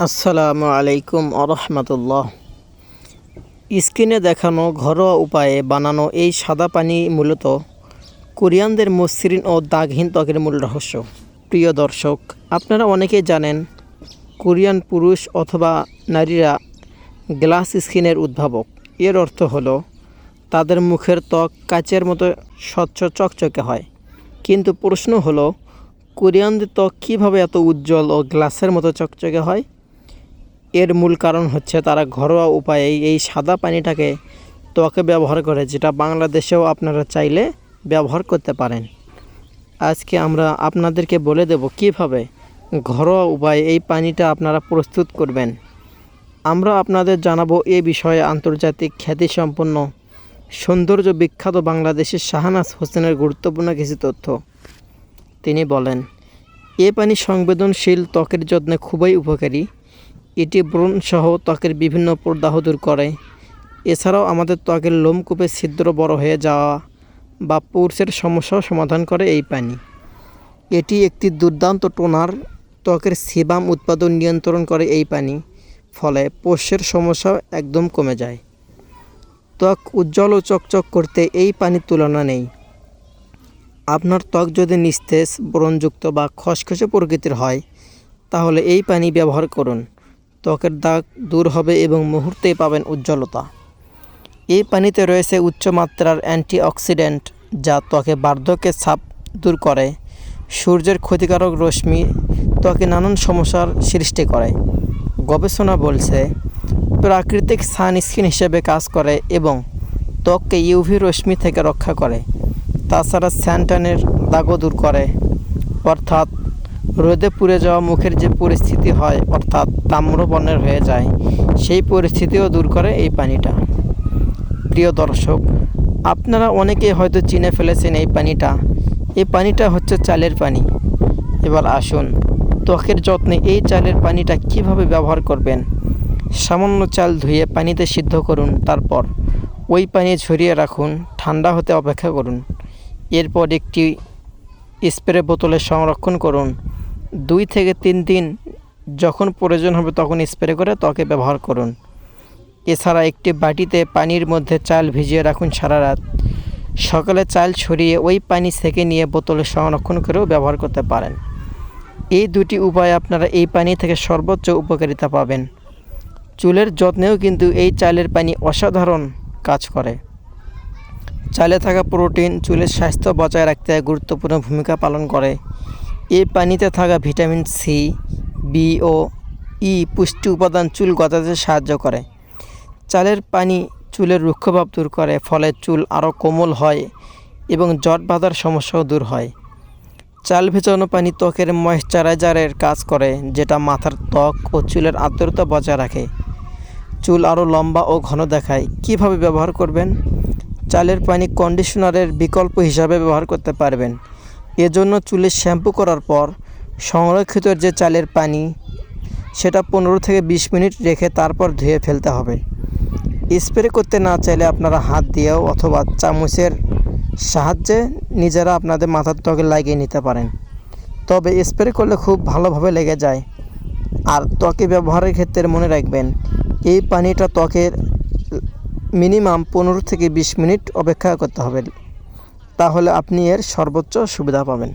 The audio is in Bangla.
আসসালামু আলাইকুম আরহামতুল্লাহ। স্ক্রিনে দেখানো ঘরোয়া উপায়ে বানানো এই সাদা পানি মূলত কোরিয়ানদের মসৃণ ও দাগহীন ত্বকের মূল রহস্য। প্রিয় দর্শক, আপনারা অনেকেই জানেন কোরিয়ান পুরুষ অথবা নারীরা গ্লাস স্কিনের উদ্ভাবক। এর অর্থ হলো তাদের মুখের ত্বক কাচের মতো স্বচ্ছ চকচকে হয়। কিন্তু প্রশ্ন হলো, কোরিয়ানদের ত্বক কীভাবে এত উজ্জ্বল ও গ্লাসের মতো চকচকে হয়? এর মূল কারণ হচ্ছে তারা ঘরোয়া উপায়ে এই সাদা পানিটাকে ত্বকে ব্যবহার করে, যেটা বাংলাদেশেও আপনারা চাইলে ব্যবহার করতে পারেন। আজকে আমরা আপনাদেরকে বলে দেব কিভাবে ঘরোয়া উপায়ে এই পানিটা আপনারা প্রস্তুত করবেন। আমরা আপনাদের জানাবো এ বিষয়ে আন্তর্জাতিক খ্যাতিসম্পন্ন সৌন্দর্য বিখ্যাত বাংলাদেশের শাহনাজ হোসেনের গুরুত্বপূর্ণ কিছু তথ্য। তিনি বলেন, এ পানি সংবেদনশীল ত্বকের যত্নে খুবই উপকারী। এটি ব্রণসহ ত্বকের বিভিন্ন প্রদাহ দূর করে। এছাড়াও আমাদের ত্বকের লোমকূপে ছিদ্র বড় হয়ে যাওয়া বা পোর্সের সমস্যাও সমাধান করে এই পানি। এটি একটি দুর্দান্ত টোনার, ত্বকের সেবাম উৎপাদন নিয়ন্ত্রণ করে এই পানি, ফলে পোর্সের সমস্যা একদম কমে যায়। ত্বক উজ্জ্বল ও চকচক করতে এই পানির তুলনা নেই। আপনার ত্বক যদি নিস্তেজ, ব্রণযুক্ত বা খসখসে প্রকৃতির হয়, তাহলে এই পানি ব্যবহার করুন। ত্বকের দাগ দূর হবে এবং মুহূর্তেই পাবেন উজ্জ্বলতা। এই পানিতে রয়েছে উচ্চমাত্রার অ্যান্টিঅক্সিডেন্ট, যা ত্বকে বার্ধক্যের ছাপ দূর করে। সূর্যের ক্ষতিকারক রশ্মি ত্বকে নানান সমস্যার সৃষ্টি করে। গবেষণা বলছে, প্রাকৃতিক সানস্ক্রিন হিসেবে কাজ করে এবং ত্বককে ইউভি রশ্মি থেকে রক্ষা করে। তাছাড়া স্যানট্যানের দাগও দূর করে, অর্থাৎ রোদে পুড়ে যাওয়া মুখের যে পরিস্থিতি হয়, অর্থাৎ তাম্র বর্ণের হয়ে যায়, সেই পরিস্থিতিও দূর করে এই পানিটা। প্রিয় দর্শক, আপনারা অনেকেই হয়তো চিনে ফেলেছেন এই পানিটা। এই পানিটা হচ্ছে চালের পানি। এবার আসুন, ত্বকের যত্নে এই চালের পানিটা কিভাবে ব্যবহার করবেন। সামান্য চাল ধুয়ে পানিতে সিদ্ধ করুন, তারপর ওই পানি ঝরিয়ে রাখুন, ঠান্ডা হতে অপেক্ষা করুন। এরপর একটি স্প্রে বোতলে সংরক্ষণ করুন। 2 থেকে 3 দিন যখন প্রয়োজন হবে তখন স্প্রে করে ত্বকে ব্যবহার করুন। এছাড়া একটি বাটিতে পানির মধ্যে চাল ভিজিয়ে রাখুন সারা রাত। সকালে চাল ছড়িয়ে ওই পানি ছেঁকে নিয়ে বোতলে সংরক্ষণ করেও ব্যবহার করতে পারেন। এই দুটি উপায়ে আপনারা এই পানি থেকে সর্বোচ্চ উপকারিতা পাবেন। চুলের যত্নেও কিন্তু এই চালের পানি অসাধারণ কাজ করে। চালে থাকা প্রোটিন চুলের স্বাস্থ্য বজায় রাখতে গুরুত্বপূর্ণ ভূমিকা পালন করে। এই পানিতে থাকা ভিটামিন সি, বি ও ই পুষ্টি উপাদান চুল গজাতে সাহায্য করে। চালের পানি চুলের রুক্ষভাব দূর করে, ফলে চুল আরও কোমল হয় এবং জট বাঁধার সমস্যাও দূর হয়। চাল ভেজানো পানি ত্বকের ময়েশ্চারাইজারের কাজ করে, যেটা মাথার ত্বক ও চুলের আর্দ্রতা বজায় রাখে। চুল আরও লম্বা ও ঘন দেখায়। কিভাবে ব্যবহার করবেন? চালের পানি কন্ডিশনারের বিকল্প হিসাবে ব্যবহার করতে পারবেন। এজন্য চুলে শ্যাম্পু করার পর সংরক্ষিত যে চালের পানি, সেটা 15 থেকে 20 মিনিট রেখে তারপর ধুয়ে ফেলতে হবে। স্প্রে করতে না চাইলে আপনারা হাত দিয়েও অথবা চামচের সাহায্যে নিজেরা আপনাদের মাথার ত্বকে লাগিয়ে নিতে পারেন। তবে স্প্রে করলে খুব ভালোভাবে লেগে যায়। আর ত্বকে ব্যবহারের ক্ষেত্রে মনে রাখবেন, এই পানিটা ত্বকের মিনিমাম 15 থেকে 20 মিনিট অপেক্ষা করতে হবে, তাহলে আপনি এর সর্বোচ্চ সুবিধা পাবেন।